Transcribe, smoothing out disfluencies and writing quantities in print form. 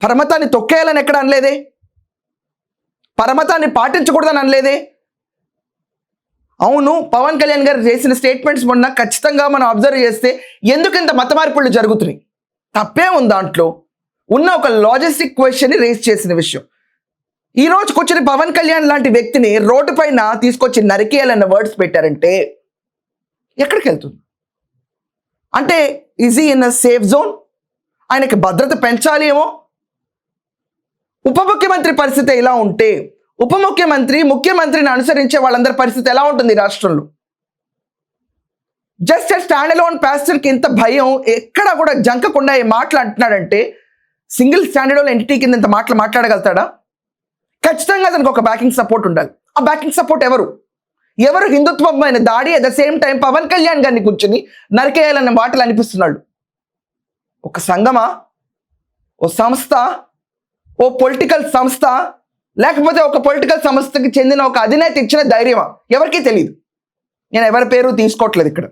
పరమతాన్ని తొక్కేయాలని ఎక్కడ అనలేదే, పరమతాన్ని పాటించకూడదని అనలేదే. అవును, పవన్ కళ్యాణ్ గారు చేసిన స్టేట్మెంట్స్ మొన్న ఖచ్చితంగా మనం అబ్జర్వ్ చేస్తే ఎందుకు ఇంత మత మార్పులు జరుగుతున్నాయి, తప్పే ఉంది దాంట్లో. ఉన్న ఒక లాజిస్టిక్ క్వశ్చన్ని రేస్ చేసిన విషయం. ఈ రోజు కూర్చొని పవన్ కళ్యాణ్ లాంటి వ్యక్తిని రోడ్డు పైన తీసుకొచ్చి నరికేయాలన్న వర్డ్స్ పెట్టారంటే ఎక్కడికి వెళ్తుంది? అంటే easy in a safe zone, ఆయనకి భద్రత పెంచాలి ఏమో. ఉప ముఖ్యమంత్రి పరిస్థితి ఎలా ఉంటే ఉప ముఖ్యమంత్రి ముఖ్యమంత్రిని అనుసరించే వాళ్ళందరి పరిస్థితి ఎలా ఉంటుంది రాష్ట్రంలో? జస్ట్ స్టాండ్ అలోన్ ప్యాసెంజర్కి ఇంత భయం, ఎక్కడా కూడా జంకకుండా ఏ మాటలు అంటున్నాడంటే సింగిల్ స్టాండర్డ్ అలోన్ ఎంటిటీ కింద ఇంత మాటలు మాట్లాడగలుగుతాడా? ఖచ్చితంగా అతనికి ఒక బ్యాకింగ్ సపోర్ట్ ఉండాలి. ఆ బ్యాకింగ్ సపోర్ట్ ఎవరు హిందుత్వమైన దాడి, at the same time Pawan Kalyan గారిని కూర్చుని నరికేయాలన్న మాటలు అనిపిస్తున్నాడు. ఒక సంఘమా, ఓ సంస్థ, ఓ పొలిటికల్ సంస్థ, లేకపోతే ఒక పొలిటికల్ సంస్థకి చెందిన ఒక అధినేత ఇచ్చిన ధైర్యమా? ఎవరికీ తెలియదు. నేను ఎవరి పేరు తీసుకోవట్లేదు ఇక్కడ.